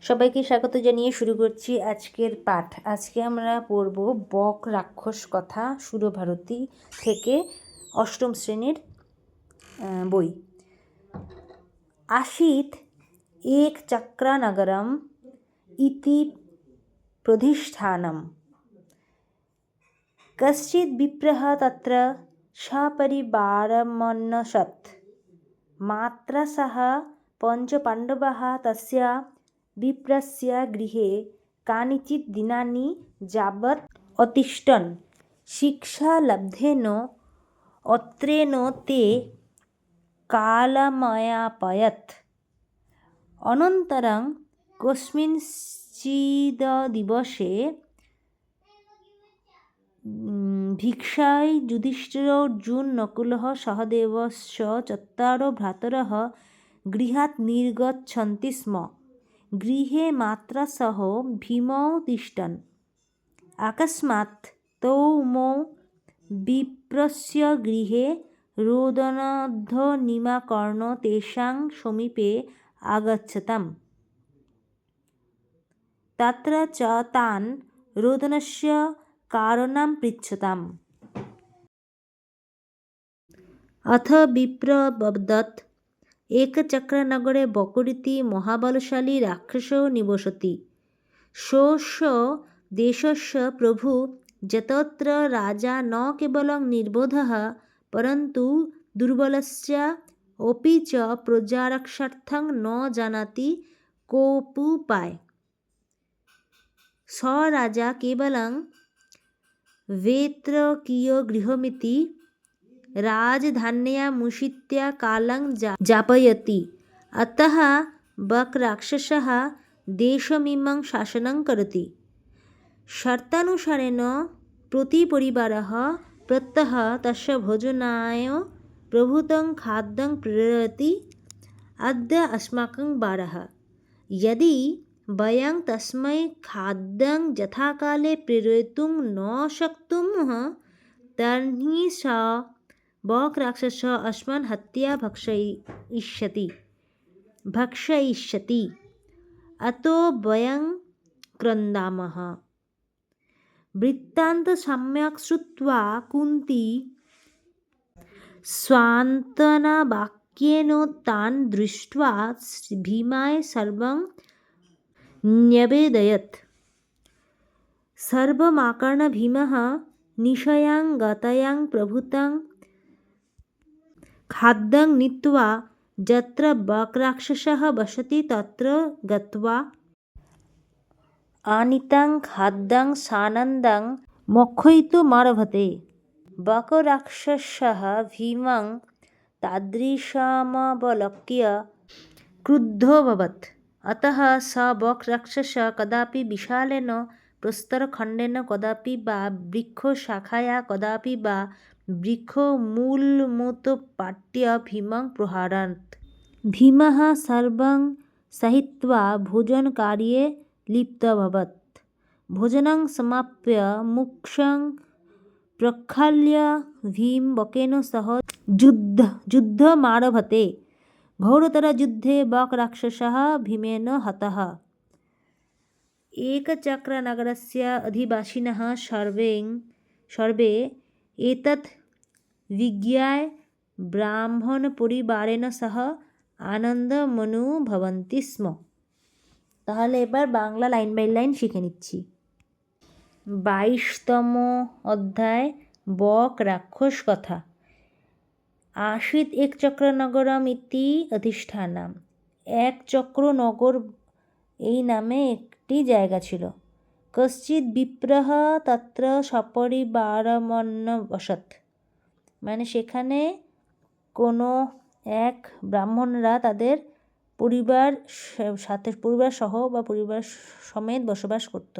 সবাইকে স্বাগত জানিয়ে শুরু করছি আজকের পাঠ। আজকে আমরা পড়ব বক রাক্ষস কথা সুরভারতী থেকে অষ্টম শ্রেণীর বই। আসিত এক চক্রানগরম ইতি প্রতিষ্ঠানম কশ্চিৎ বিপ্রহ তত্র সপরিবারমন্বসৎ মাত্রা সহ পঞ্চপাণ্ডবাः তস্য বিপ্রस्य গৃহে কানিচিৎ দিনানি যাবৎ অতিষ্ঠन् শিক্ষালব্ধেন অত্রেণ ते কালময়াপয়ৎ। অনন্তরং কস্মিंश्चिद्दिवसे ভিক্ষায় যুধিষ্ঠিরর্জুন নকুলः সহদেবশ্চ চত্বারো ভ্রাতরः গৃহাৎ নির্গচ্ছन्ति স্ম। গৃহে মাত্রা সহ ভীমौ তিষ্ঠन् অকস্মাৎ তৌ বিপ্রस्य গৃহে रोदनध्वनिमाकर्ण्य तेषां समीपे आगच्छताम्। तत्र च तान् रोदनस्य कारणं पृच्छताम्। अथ विप्रवदत् एकचक्रनगरे बकुरिति महाबलशाली राक्षसो निवसति। सोऽस्य देशस्य प्रभु यतत्र राजा न केवलं निर्बोधः परन्तु दुर्बलस्य अपि च प्रजारक्षार्थं न जानाति कोऽप्युपाय। स राजा केवलं वैत्रकीयगृहमिति राजधान्यामुषित्य कालं यापयति। अतः बकराक्षसः देशमिमं शासनं करोति। शर्तानुसारेण प्रतिपरिवारः प्रत्यहः तस्य भोजनाय प्रभूतं खाद्यं प्रेरयति। अद्य अस्माकं वारः। यदि वयं तस्मै खाद्यं यथाकाले प्रेरयितुं न शक्नुमः तर्हि सः बकराक्षसः अस्मान् हत्वा भक्षयिष्यति। अतो वयं क्रन्दामः। वृत्तान्तं सम्यक् श्रुत्वा कुन्ती सान्त्वनवाक्येन तान् दृष्ट्वा भीमाय सर्वं न्यवेदयत्। सर्वमाकर्ण्य भीमः निशयां गतायां प्रभूतं खाद्यं नीत्वा यत्र बकराक्षसः वसति तत्र गत्वा आनीतं खाद्यं सानन्दं मोक्षयितुमारभते। बकराक्षसः भीमं तादृशमवलोक्य क्रुद्धोऽभवत्। अतः स बकराक्षसः कदापि विशालेन प्रस्तरखण्डेन कदापि वा वृक्षशाखया कदापि वा वृक्षमूलमुत्पाट्य भीमं प्रहरत्। भीमः सर्वं सहित्वा भोजनकार्ये लिप्तोऽभवत्। भोजनं समाप्य मुखं प्रक्षाल्य भीमः बकेन सह युद्धमारभते। घोरतरयुद्धे बकराक्षसः भीमेन हतः। एकचक्रनगरस्य अधिवासिनः सर्वे एतत् विज्ञाय ব্রাহ্মণপরিবারেণ সহ আনন্দমनुभवन्ति স্ম। তাহলে এবার বাংলা লাইন বাই লাইন শিখে নিচ্ছি। 22তম অধ্যায় বক রাক্ষস কথা। আসিত এক চক্রনগরম ইতি অধিষ্ঠানম। এক চক্রনগর এই নামে একটি জায়গা ছিল। কশ্চিৎ বিপ্রহ তত্র সপরিবারমন্বসৎ, মানে সেখানে কোনো এক ব্রাহ্মণরা তাদের পরিবার সহ বা পরিবার সমেত বসবাস করত।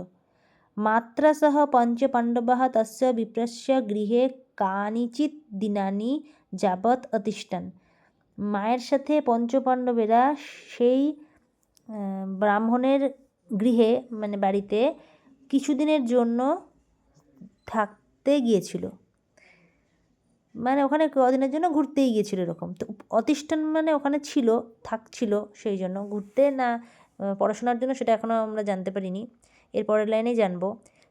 মাত্রা সহ পঞ্চপাণ্ডবাः তস্য বিপ্রস্য গৃহে কানিচিৎ দিনানি যাবৎ অতিষ্ঠन्। মায়ের সাথে পঞ্চপাণ্ডবেরা সেই ব্রাহ্মণের গৃহে মানে বাড়িতে কিছুদিনের জন্য থাকতে গিয়েছিল। মানে ওখানে কদিনের জন্য ঘুরতেই গিয়েছিল এরকম। তো অতিষ্ঠান মানে ওখানে থাকছিল, সেই জন্য ঘুরতে না পড়াশোনার জন্য সেটা এখনও আমরা জানতে পারিনি, এর পরের লাইনেই জানবো।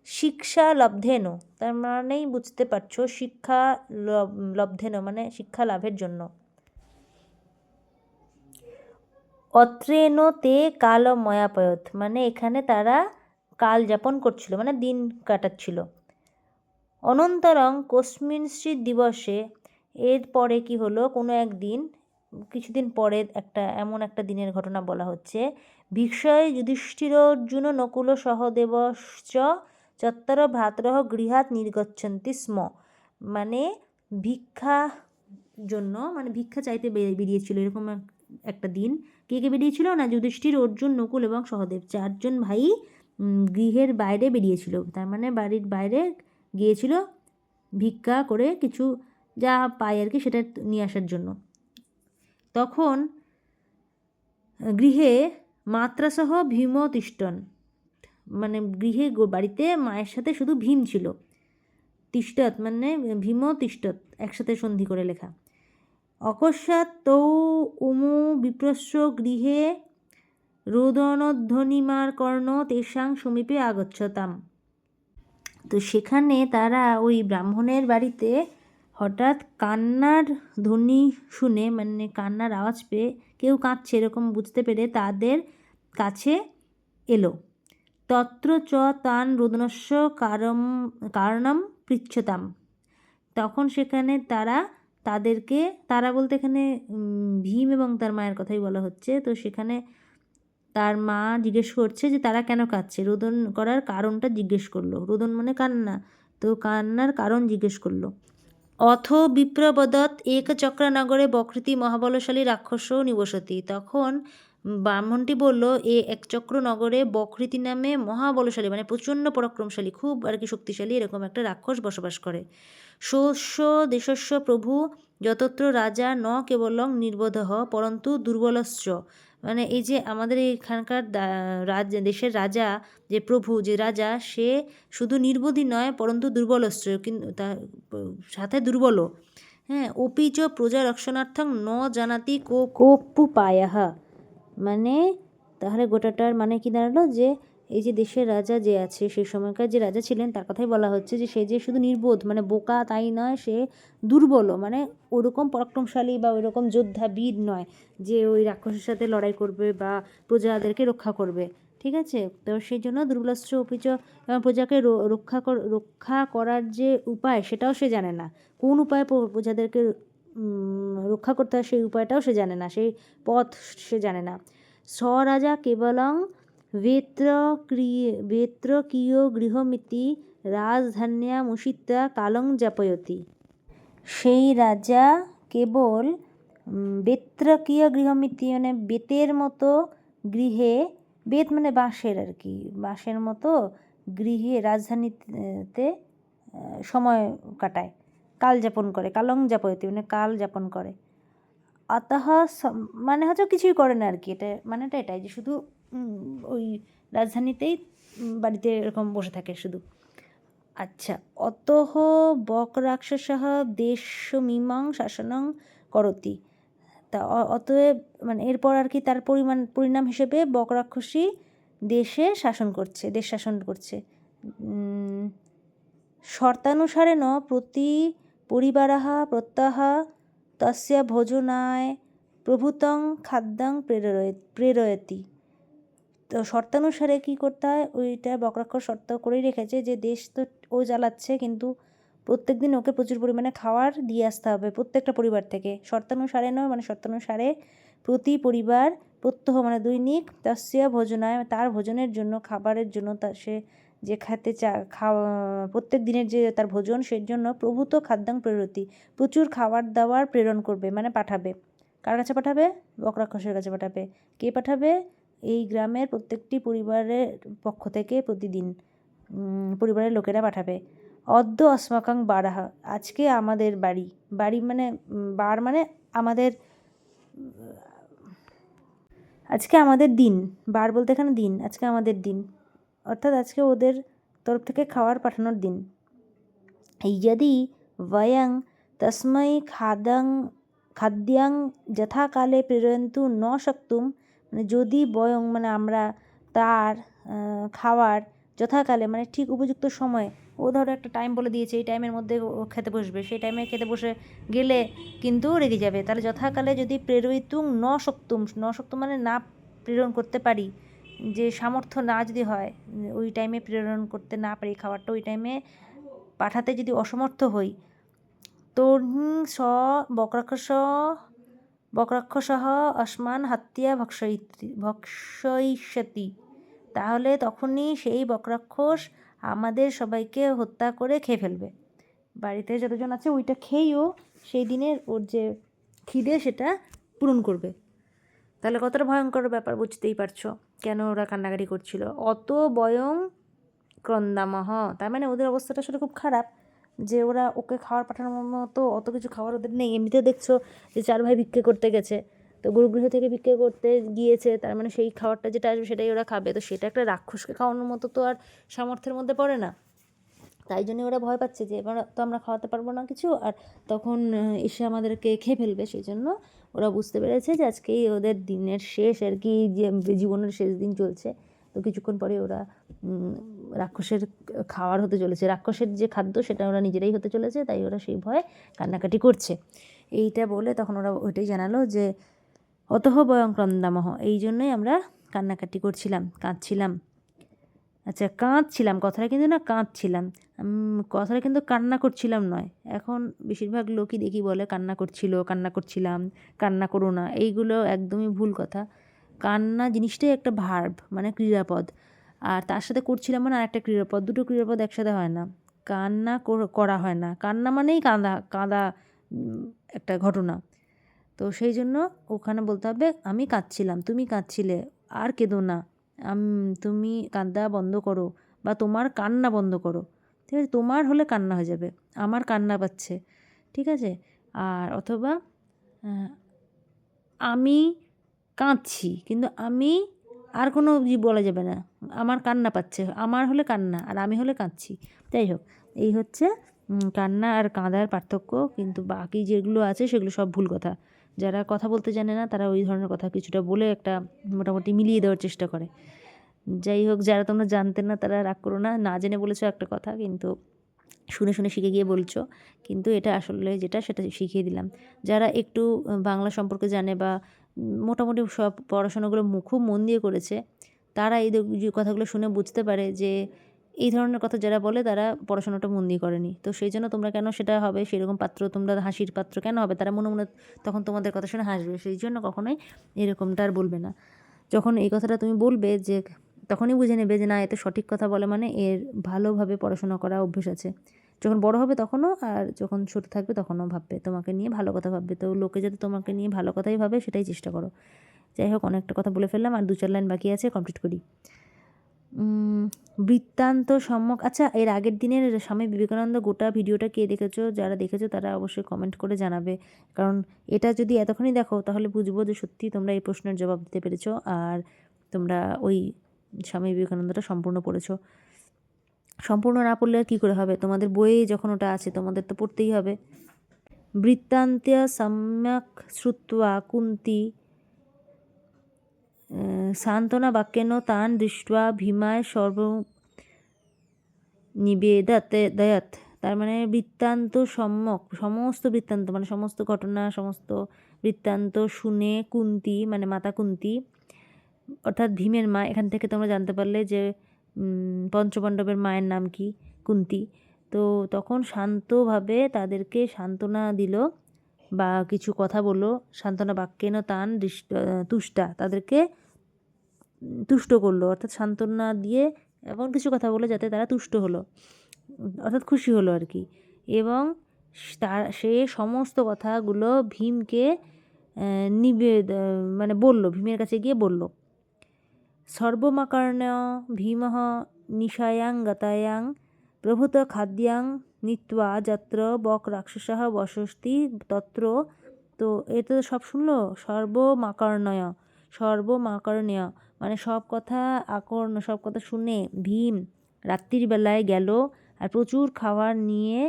শিক্ষা লব্ধেন, তার মানেই বুঝতে পারছো, শিক্ষা লব্ধেন মানে শিক্ষা লাভের জন্য। অত্রেন তে কালময়াপয়ত মানে এখানে তারা কাল যাপন করছিল, মানে দিন কাটাচ্ছিল। অনন্তরং কস্মিন্শ্চিৎ দিবসে, এরপরে কি হলো, কোনো একদিন, কিছুদিন পরে এমন একটা দিনের ঘটনা বলা হচ্ছে। ভিক্ষয় যুধিষ্ঠিরর্জুন নকুল সহদেবশ্চ চত্বর ভ্রাতরঃ গৃহাৎ নির্গচ্ছন্তি স্ম, মানে ভিক্ষা জন্য, মানে ভিক্ষা চাইতে বেরিয়েছিল এরকম একটা দিন। কে কে বেরিয়েছিল না, যুধিষ্ঠির, অর্জুন, নকুল এবং সহদেব, 4জন ভাই গৃহের বাইরে বেরিয়েছিল, তার মানে বাড়ির বাইরে গিয়েছিল ভিক্ষা করে কিছু যা পায় আর কি সেটা নিয়ে আসার জন্য। তখন গৃহে মাত্রাসহ ভীম তিষ্ঠন, মানে গৃহে বাড়িতে মায়ের সাথে শুধু ভীম ছিল। তিষ্ঠত মানে ভীম তিষ্ঠত, একসাথে সন্ধি করে লেখা। অকস্মাৎ তৌ উমু বিপ্রস্য গৃহে রোদনধ্বনিমার কর্ণ তেষাং সমীপে আগচ্ছতাম। তো সেখানে তারা ওই ব্রাহ্মণের বাড়িতে হঠাৎ কান্নার ধ্বনি শুনে, মানে কান্নার আওয়াজ পেয়ে, কেউ কাঁদছে এরকম বুঝতে পেরে তাদের কাছে এলো। তত্র চ তান রোদনস্য কারণম পৃচ্ছতাম, তখন সেখানে তাদেরকে, তারা বলতে এখানে ভীম এবং তার মায়ের কথাই বলা হচ্ছে। তো সেখানে তার মা জিজ্ঞেস করছে যে তারা কেন কাঁদছে, রোদন করার কারণটা জিজ্ঞেস করলো। রোদন মানে কান্না, তো কান্নার কারণ জিজ্ঞেস করলো। অথ বিপ্রবদৎ একচক্রনগরে বকৃতি মহাবলশালী রাক্ষস নিবসতি, তখন ব্রাহ্মণটি বলল, একচক্র নগরে বকৃতি নামে মহাবলশালী মানে প্রচণ্ড পরাক্রমশালী, খুব আর কি শক্তিশালী এরকম একটা রাক্ষস বসবাস করে। স্বস্য দেশস্য প্রভু যতত্র রাজা ন কেবলং নির্বোধঃ পরন্তু দুর্বলশ্চ, মানে এই যে আমাদের এখানকার দেশের রাজা, যে প্রভু, যে রাজা, সে শুধু নির্বোধই নয় পরন্তু দুর্বলশ্চ, কিন্তু তার সাথে দুর্বলও। হ্যাঁ, অপিচ প্রজা রক্ষণার্থং ন জানাতি কোপ্পুপায়াহ, মানে তাহলে গোটাটার মানে কি দাঁড়ালো, যে এই যে দেশের রাজা যে আছে, সেই সময়কার যে রাজা ছিলেন তার কথাই বলা হচ্ছে, যে সে যে শুধু নির্বোধ মানে বোকা তাই নয়, সে দুর্বলও, মানে ওরকম পরাক্রমশালী বা ওইরকম যোদ্ধা বীর নয় যে ওই রাক্ষসের সাথে লড়াই করবে বা প্রজাদেরকে রক্ষা করবে। ঠিক আছে, তো সেই জন্য দুর্বলস্য অপিচ, প্রজাকে রক্ষা করার যে উপায় সেটাও সে জানে না, কোন উপায়ে প্রজাদেরকে রক্ষা করতে হয় সেই উপায়টাও সে জানে না, সেই পথ সে জানে না। স্বরাজা কেবলং বেত্রকীয় গৃহমিতি রাজধান্যামুষিত্বা কালং যাপয়তি, সেই রাজা কেবল বেত্রকীয় গৃহমিতি মানে বেতের মতো গৃহে, বেত মানে বাঁশের আর কি, বাঁশের মতো গৃহে রাজধানীতে সময় কাটায়, কাল যাপন করে, কালং যাপয়তি মানে কাল যাপন করে। অতঃ মানে হচ্ছে কিছুই করে না আর কি, এটা মানেটা এটাই যে শুধু ওই রাজধানীতেই বাড়িতে এরকম বসে থাকে শুধু। আচ্ছা, অতঃ বক রাক্ষসঃ দেশমিমাং শাসনং করতি, তা অতএব মানে এরপর আর কি তার পরিণাম হিসেবে বক রাক্ষসী দেশ শাসন করছে। শর্তানুসারেণ প্রতি পরিবারাः প্রত্যহ তস্য ভোজনায় প্রভূতং খাদ্যং প্রেরয়তি, তো শর্তানুসারে কী করতে হয়, ওইটা বক্রাক্ষর শর্ত করেই রেখেছে যে দেশ তো ও জ্বালাচ্ছে, কিন্তু প্রত্যেক দিন ওকে প্রচুর পরিমাণে খাবার দিয়ে আসতে হবে প্রত্যেকটা পরিবার থেকে। শর্তানুসারে নয় মানে শর্তানুসারে প্রতি পরিবার প্রত্যহ মানে দৈনিক তস্য ভোজনায় তার ভোজনের জন্য, খাবারের জন্য, সে যে খেতে প্রত্যেক দিনের যে তার ভোজন, সেই জন্য প্রভূত খাদ্যাং প্রেরতি, প্রচুর খাবার দাবার প্রেরণ করবে মানে পাঠাবে। কার কাছে পাঠাবে? বক্রাক্ষসের কাছে পাঠাবে। কে পাঠাবে? এই গ্রামের প্রত্যেকটি পরিবারের পক্ষ থেকে প্রতিদিন পরিবারের লোকেরা পাঠাবে। অদ্য অস্মাকং বারাহ, আজকে আমাদের বাড়ি মানে বার মানে আমাদের, আজকে আমাদের দিন, বার বলতে এখানে দিন, আজকে আমাদের দিন, অর্থাৎ আজকে ওদের তরফ থেকে খাবার পাঠানোর দিন। यदि वयं तस्मै खाद्यां यथाकाले प्रेरयितुं न शक्तुं মানে যদি বয়ং মানে আমরা তার খাওয়ার যথাকালে মানে ঠিক উপযুক্ত সময়ে, ও ধরো একটা টাইম বলে দিয়েছে এই টাইমের মধ্যে ও খেতে বসবে, সেই টাইমে খেতে বসে গেলে কিন্তু রেগে যাবে। তাহলে যথাকালে যদি প্রেরয়িতুং ন শক্তুম, ন শক্তুম মানে না প্রেরণ করতে পারি, যে সামর্থ্য না যদি হয় ওই টাইমে প্রেরণ করতে না পারি খাবারটা, ওই টাইমে পাঠাতে যদি অসমর্থ হই, তর্হি স বক্রাক্ষস বক্রাক্ষসহ আসমান হাতিয়া ভক্ষয়িষ্যতি, তাহলে তখনই সেই বক্রাক্ষস আমাদের সবাইকে হত্যা করে খেয়ে ফেলবে। বাড়িতে যতজন আছে ওইটা খেয়েও সেই দিনের ওর যে খিদে সেটা পূরণ করবে। তাহলে কতটা ভয়ঙ্কর ব্যাপার বুঝতেই পারছো কেন ওরা কান্নাকাটি করছিল। অত বয়ং ক্রন্দামহ, তার মানে ওদের অবস্থাটা আসলে খুব খারাপ, যে ওরা ওকে খাওয়ার পাঠানোর মতো অত কিছু খাবার ওদের নেই। এমনিতেও দেখছো যে 4 ভাই ভিক্ষে করতে গেছে, তো গুরুগৃহ থেকে ভিক্ষে করতে গিয়েছে, তার মানে সেই খাবারটা যেটা আসবে সেটাই ওরা খাবে, তো সেটা একটা রাক্ষসকে খাওয়ানোর মতো তো আর সামর্থ্যের মধ্যে পড়ে না। তাই জন্য ওরা ভয় পাচ্ছে যে এবার তো আমরা খাওয়াতে পারবো না কিছু, আর তখন এসে আমাদেরকে খেয়ে ফেলবে। সেই জন্য ওরা বুঝতে পেরেছে যে আজকেই ওদের দিনের শেষ আর কি, যে জীবনের শেষ দিন চলছে, তো কিছুক্ষণ পরে ওরা রাক্ষসের খাওয়ার হতে চলেছে, রাক্ষসের যে খাদ্য সেটা ওরা নিজেরাই হতে চলেছে, তাই ওরা সেই ভয়ে কান্নাকাটি করছে। এইটা বলে তখন ওরা ওইটাই জানালো যে অতহ বয়ং ক্রন্দামহ, এই জন্যই আমরা কান্নাকাটি করছিলাম, কাঁদছিলাম। আচ্ছা, কাঁদছিলাম কথাটা কিন্তু না, কাঁদছিলাম কথাটা কিন্তু কান্না করছিলাম নয়। এখন বেশিরভাগ লোকই দেখি বলে কান্না করছিল, কান্না করছিলাম, কান্না করো না, এইগুলো একদমই ভুল কথা। কান্না জিনিসটাই একটা ভার্ব, মানে ক্রিয়াপদ, আর তার সাথে করছিলাম মানে আরেকটা ক্রিয়াপদ, দুটো ক্রিয়াপদ একসাথে হয় না। কান্না করা হয় না, কান্না মানেই কাঁদা কাঁদা একটা ঘটনা। তো সেই জন্য ওখানে বলতে হবে আমি কাঁদছিলাম, তুমি কাঁদছিলে, আর কেঁদো না, তুমি কাঁদা বন্ধ করো, বা তোমার কান্না বন্ধ করো। ঠিক আছে, তোমার হলে কান্না হয়ে যাবে, আমার কান্না পাচ্ছে, ঠিক আছে। আর অথবা আমি কাঁদছি, কিন্তু আমি আর কোনো বলা যাবে না, আমার কান্না পাচ্ছে, আমার হলে কান্না আর আমি হলে কাঁদছি। যাই হোক, এই হচ্ছে কান্না আর কাঁদার পার্থক্য, কিন্তু বাকি যেগুলো আছে সেগুলো সব ভুল কথা। যারা কথা বলতে জানে না তারা ওই ধরনের কথা কিছুটা বলে একটা মোটামুটি মিলিয়ে দেওয়ার চেষ্টা করে। যাই হোক, যারা তোমরা জানতে না তারা রাগ করো না, না জেনে বলেছো একটা কথা, কিন্তু শুনে শুনে শিখে গিয়ে বলছো, কিন্তু এটা আসলে যেটা সেটা শিখিয়ে দিলাম। যারা একটু বাংলা সম্পর্কে জানে বা মোটামুটি সব পড়াশোনাগুলো খুব মন দিয়ে করেছে, তারা এই কথাগুলো শুনে বুঝতে পারে যে এই ধরনের কথা যারা বলে তারা পড়াশোনাটা মন দিয়ে করেনি। তো সেই জন্য তোমরা কেন সেটা হবে সেরকম পাত্র, তোমরা হাসির পাত্র কেন হবে, তারা মনে মনে তখন তোমাদের কথা শুনে হাসবে। সেই জন্য কখনোই এরকমটা আর বলবে না। যখন এই কথাটা তুমি বলবে যে তখনই বুঝে নেবে যে না, এতে সঠিক কথা বলে, মানে এর ভালোভাবে পড়াশোনা করা অভ্যেস আছে। যখন বড় হবে তখনও, আর যখন ছোট থাকবে তখনও ভাববে, তোমাকে নিয়ে ভালো কথা ভাববে। তো লোকে যাতে তোমাকে নিয়ে ভালো কথাই ভাবে সেটাই চেষ্টা করো। যাই হোক, অনেকটা কথা বলে ফেললাম, আর 2-4 লাইন বাকি আছে, কমপ্লিট করি। বৃত্তান্ত সম্যক, আচ্ছা এর আগের দিনের স্বামী বিবেকানন্দ গোটা ভিডিওটা কে দেখেছো, যারা দেখেছো তারা অবশ্যই কমেন্ট করে জানাবে, কারণ এটা যদি এতক্ষণই দেখো তাহলে বুঝবো যে সত্যি তোমরা এই প্রশ্নের জবাব দিতে পেরেছো, আর তোমরা ওই স্বামী বিবেকানন্দটা সম্পূর্ণ পড়েছো। সম্পূর্ণ না পড়লে আর কী করে হবে, তোমাদের বইয়ে যখন ওটা আছে তোমাদের তো পড়তেই হবে। বৃত্তান্ত্য সম্যক শ্রুত্বা কুন্তি সান্ত্বনা বাক্যেন তান দৃष्ट्वा ভীমায় নিবেদয়ৎ, তার মানে বৃত্তান্ত সম্যক, সমস্ত বৃত্তান্ত মানে সমস্ত ঘটনা, সমস্ত বৃত্তান্ত শুনে কুন্তি মানে মাতা কুন্তি, অর্থাৎ ভীমের মা, এখান থেকে তোমরা জানতে পারলে যে পঞ্চপাণ্ডবের মায়ের নাম কি, কুন্তি। তো তখন শান্তভাবে তাদেরকে সান্ত্বনা দিল বা কিছু কথা বললো, সান্ত্বনা বাক্যেন তান তুষ্টা, তাদেরকে তুষ্ট করলো, অর্থাৎ সান্ত্বনা দিয়ে এমন কিছু কথা বলে যাতে তারা তুষ্ট হলো, অর্থাৎ খুশি হলো আর কি। এবং সে সমস্ত কথাগুলো ভীমকে মানে বলল, ভীমের কাছে গিয়ে বলল। সর্বমাকর্ণ্য ভীমঃ নিশায়াং গতায়াং প্রভূত খাদ্যাং নীত্বা যত্র বক রাক্ষসঃ বসস্তি তত্র। তো এটা তো সব শুনলো, সর্বমাকর্ণ্য মানে সব কথা সব কথা শুনে ভীম রাত্রির বেলায় গেল, আর প্রচুর খাবার নিয়ে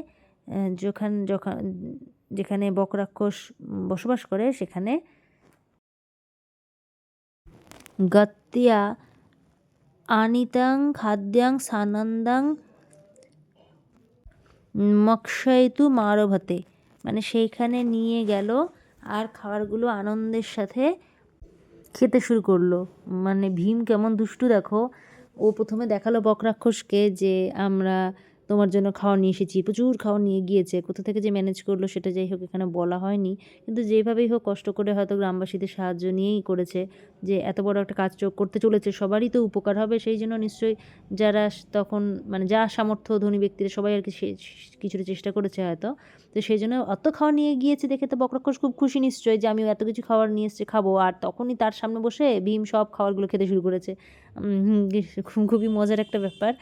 যেখানে বক রাক্ষস বসবাস করে সেখানে গত্যা আনিতাং খাদ্যাং সানন্দাং মক্ষয়তু মারভতে, মানে সেইখানে নিয়ে গেল আর খাবারগুলো আনন্দের সাথে খেতে শুরু করলো। মানে ভীম কেমন দুষ্টু দেখো, ও প্রথমে দেখালো বকরাক্ষসকে যে আমরা তোমার জন্য খাওয়ার নিয়ে এসেছি, প্রচুর খাওয়ার নিয়ে গিয়েছে, কোথা থেকে যে ম্যানেজ করলো সেটা যাই হোক এখানে বলা হয়নি, কিন্তু যেভাবেই হোক কষ্ট করে হয়তো গ্রামবাসীদের সাহায্য নিয়েই করেছে, যে এত বড় একটা কাজ করতে চলেছে সবারই তো উপকার হবে, সেই জন্য নিশ্চয়ই যারা তখন মানে যা সামর্থ্য ধনী ব্যক্তিরা সবাই আর কি কিছুটা চেষ্টা করেছে হয়তো। তো সেই জন্য অত খাওয়ার নিয়ে গিয়েছে দেখে তো বকরাক্ষস খুব খুশি নিশ্চয়ই যে আমি এত কিছু খাবার নিয়ে এসেছি খাবো, আর তখনই তার সামনে বসে ভীম সব খাবারগুলো খেতে শুরু করেছে। খুবই মজার একটা ব্যাপার,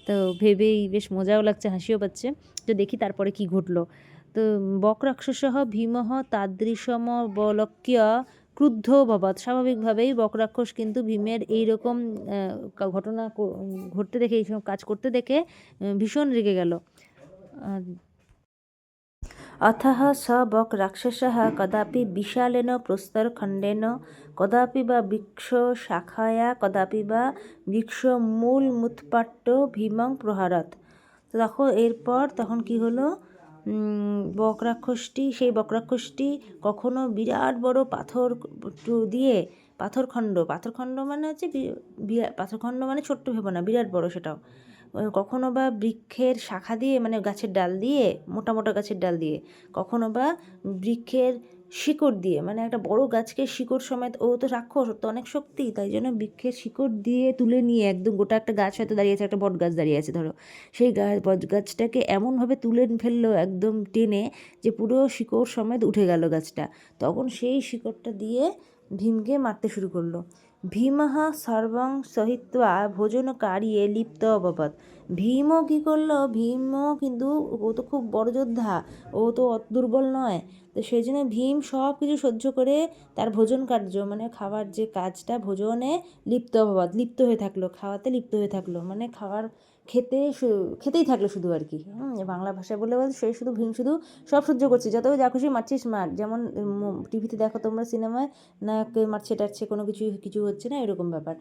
তো ভেবেই বেশ মজাও লাগছে, হাসিও পাচ্ছে। তো দেখি তারপরে কি ঘটলো। তো বকরাক্ষসঃ ভীমঃ তাদৃশম বলক্ষ্য ক্রুদ্ধ ভবৎ, স্বাভাবিকভাবেই বকরাক্ষস কিন্তু ভীমের এইরকম ঘটনা ঘটতে দেখে, এইসব কাজ করতে দেখে ভীষণ রেগে গেল। अथः स बक राक्षसः कदापि विशालेन प्रस्तरखण्डेन कदापि वा वृक्षशाखाया कदापि वा वृक्षमूलमुत्पाट्य ভীমং প্রহারত। তো দেখো এরপর তখন কি হলো, সেই বকরাক্ষসটি কখনো বিরাট বড় পাথর দিয়ে পাথরখণ্ড মানে হচ্ছে পাথরখণ্ড মানে ছোট্ট ভেবো না, বিরাট বড় সেটাও, কখনো বা বৃক্ষের শাখা দিয়ে মানে গাছের ডাল দিয়ে, মোটা মোটা গাছের ডাল দিয়ে, কখনো বা বৃক্ষের শিকড় দিয়ে, মানে একটা বড় গাছকে শিকড় সমেত, ও তো রাক্ষস, ওর তো অনেক শক্তি, তাই জন্য বৃক্ষের শিকড় দিয়ে তুলে নিয়ে একদম গোটা একটা গাছ হয়তো দাঁড়িয়ে আছে, একটা বট গাছ দাঁড়িয়ে আছে ধরো, সেই বট গাছটাকে এমনভাবে তুলে ফেললো একদম টেনে যে পুরো শিকড় সমেত উঠে গেল গাছটা। তখন সেই শিকড়টা দিয়ে ভীমকে মারতে শুরু করলো। ভীমঃ সর্বং সহিত্বা ভোজনকার্যে লিপ্ত অভবৎ। ভীমও কী করলো, ভীমও কিন্তু, ও তো খুব বড় যোদ্ধা, ও তো দুর্বল নয়, তো সেই জন্য ভীম সব কিছু সহ্য করে তার ভোজন কার্য মানে খাবার যে কাজটা, ভোজনে লিপ্ত অভবৎ, লিপ্ত হয়ে থাকলো, খাওয়াতে লিপ্ত হয়ে থাকলো, মানে খাবার খেতেই থাকলো শুধু আর কি। বাংলা ভাষায় বলে সে শুধু ভীম শুধু সব সহ্য করছে, যত যা খুশি মারছিস মার, যেমন টিভিতে দেখো তোমরা সিনেমায়, না কে মারছে টারছে, কোনো কিছু হচ্ছে না, এরকম ব্যাপার।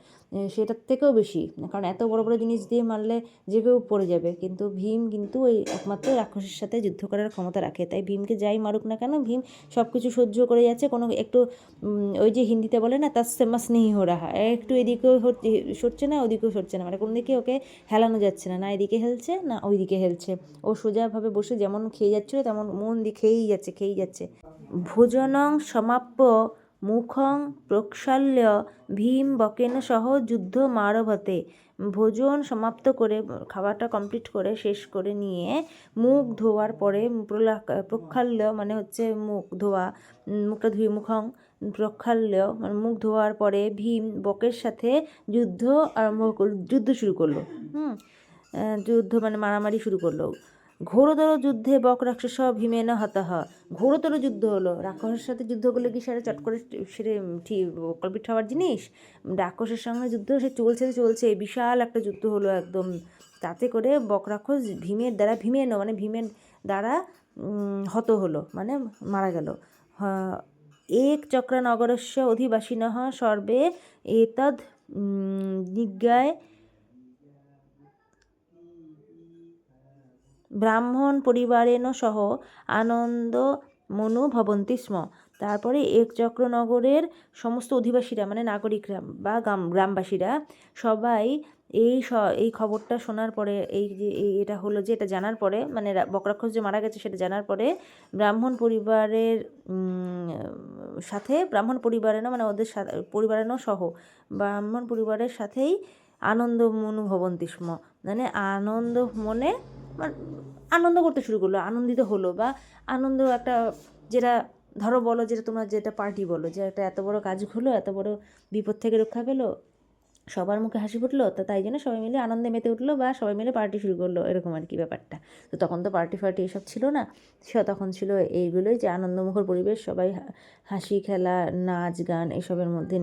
সেটার থেকেও বেশি, কারণ এত বড় বড় জিনিস দিয়ে মারলে যে কেউ পড়ে যাবে, কিন্তু ভীম কিন্তু ওই একমাত্র রাক্ষসের সাথে যুদ্ধ করার ক্ষমতা রাখে, তাই ভীমকে যাই মারুক না কেন ভীম সব কিছু সহ্য করে যাচ্ছে। কোনো একটু ওই যে হিন্দিতে বলে না তাসসেমাস নেই হো রাহা, একটু এদিকেও সরছে না ওদিকেও সরছে না, মানে কোনো দিকে ওকে হেলানো যাচ্ছে না, না এদিকে হেলছে না ওই দিকে হেলছে, ও সোজাভাবে বসে যেমন খেয়ে যাচ্ছিলো তেমন মন দিয়ে খেয়েই যাচ্ছে। ভোজনং সমাপ্য মুখং প্রক্ষাল্য ভীম বকেন সহ যুদ্ধ মারভতে। ভোজন সমাপ্ত করে, খাবারটা কমপ্লিট করে শেষ করে নিয়ে মুখ ধোয়ার পরে, প্রক্ষাল্য মানে হচ্ছে মুখ ধোয়া, মুখটা ধুয়ে মুখং প্রক্ষাল্য মানে মুখ ধোয়ার পরে ভীম বকের সাথে যুদ্ধ শুরু করলো। যুদ্ধ মানে মারামারি শুরু করলো। ঘোরতর যুদ্ধে বক রাক্ষস ভীমেন হতঃ। ঘোরতর যুদ্ধ হলো, রাক্ষসের সাথে যুদ্ধ করলে কি সেটা চট করে সেরে ঠিক কমপ্লিট হওয়ার জিনিস? রাক্ষসের সঙ্গে যুদ্ধ সে চলছে, বিশাল একটা যুদ্ধ হলো একদম, তাতে করে বক রাক্ষস ভীমের দ্বারা হত হলো, মানে মারা গেল। এক চক্রনগরস্য অধিবাসিনঃ সর্বে এতদ্ নিজ্ঞায় ব্রাহ্মণ পরিবারেণ সহ আনন্দ মনু ভবন্তি স্ম। তারপরে একচক্রনগরের সমস্ত অধিবাসীরা মানে নাগরিকরা বা গ্রামবাসীরা সবাই এই খবরটা শোনার পরে, এটা হলো যে এটা জানার পরে, মানে বকরাক্ষস যে মারা গেছে সেটা জানার পরে ব্রাহ্মণ পরিবারের ব্রাহ্মণ পরিবারেরও মানে ওদের পরিবারেরও সহ ব্রাহ্মণ পরিবারের সাথেই আনন্দ মনু ভবন্তি স্ম, মানে আনন্দ করতে শুরু করলো, আনন্দিত হলো, বা আনন্দ একটা, যেটা ধরো বলো যেটা তোমরা যেটা পার্টি বলো, যে একটা এত বড় কাজ হলো, এত বড় বিপদ থেকে রক্ষা পেলো, সবার মুখে হাসি ফুটলো, তো তাই জন্য সবাই মিলে আনন্দে মেতে উঠলো বা সবাই মিলে পার্টি শুরু করলো, এরকম আর কি ব্যাপারটা। তো তখন তো পার্টি ফার্টি এসব ছিল না, তখন ছিল এইগুলোই, যে আনন্দমুখর পরিবেশ, সবাই হাসি খেলা নাচ গান এসবের মধ্যে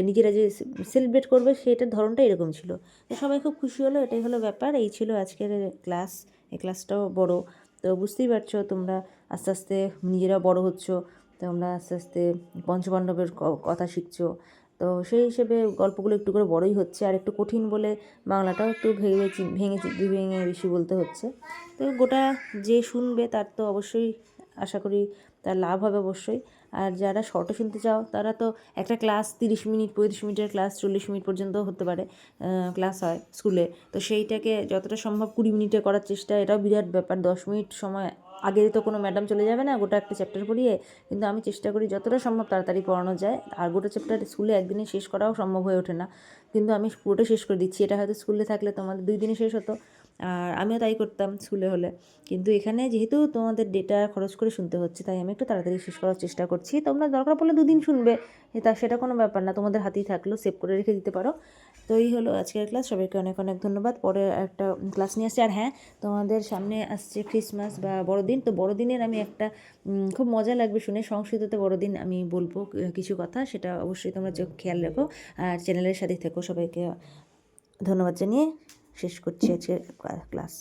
নিজেরা যে সেলিব্রেট করবে সেটার ধরনটা এরকম ছিল। তো সবাই খুব খুশি হলো, এটাই হলো ব্যাপার। এই ছিল আজকের ক্লাস, এই ক্লাসটাও বড়, তো বুঝতেই পারছো তোমরা আস্তে আস্তে নিজেরা বড় হচ্ছ, তোমরা আস্তে আস্তে পঞ্চপাণ্ডবের কথা শিখছো, তো সেই হিসেবে গল্পগুলো একটু করে বড়ই হচ্ছে, আর একটু কঠিন বলে বাংলাটাও একটু ভেঙে ভেঙে বেশি বলতে হচ্ছে। তো গোটা যে শুনবে তার তো অবশ্যই আশা করি তার লাভ হবে অবশ্যই। আর যারা শর্টে শুনতে চাও তারা তো একটা ক্লাস 30 মিনিট 35 মিনিটের ক্লাস 40 মিনিট পর্যন্ত হতে পারে ক্লাস হয় স্কুলে, তো সেইটাকে যতটা সম্ভব 20 মিনিটে করার চেষ্টা, এটাও বিরাট ব্যাপার। 10 মিনিট সময় আগে তো কোনো ম্যাডাম চলে যাবে না গোটা একটা চ্যাপ্টার পড়িয়ে, কিন্তু আমি চেষ্টা করি যতটা সম্ভব তাড়াতাড়ি পড়ানো যায়। আর গোটা চ্যাপ্টার স্কুলে একদিনে শেষ করাও সম্ভব হয়ে ওঠে না, কিন্তু আমি পুরোটা শেষ করে দিচ্ছি। এটা হয়তো স্কুলে থাকলে তোমাদের 2 দিনে শেষ হতো, আর আমিও তাই করতাম স্কুলে হলে, কিন্তু এখানে যেহেতু তোমাদের ডেটা খরচ করে শুনতে হচ্ছে তাই আমি একটু তাড়াতাড়ি শেষ করার চেষ্টা করছি। তোমরা দরকার পড়লে 2 দিন শুনবে, সেটা কোনো ব্যাপার না, তোমাদের হাতেই থাকলো, সেভ করে রেখে দিতে পারো। তো এই হলো আজকের ক্লাস, সবাইকে অনেক অনেক ধন্যবাদ। পরে একটা ক্লাস নিয়ে আসছি। আর হ্যাঁ, তোমাদের সামনে আসছে ক্রিসমাস বা বড়দিন, তো বড়দিনের আমি একটা খুব মজা লাগবে শুনে, সংস্কৃততে বড়দিন আমি বলবো কিছু কথা, সেটা অবশ্যই তোমরা খেয়াল রাখো আর চ্যানেলের সাথে থেকো। সবাইকে ধন্যবাদ জানিয়ে শেষ করছি আজকের ক্লাস।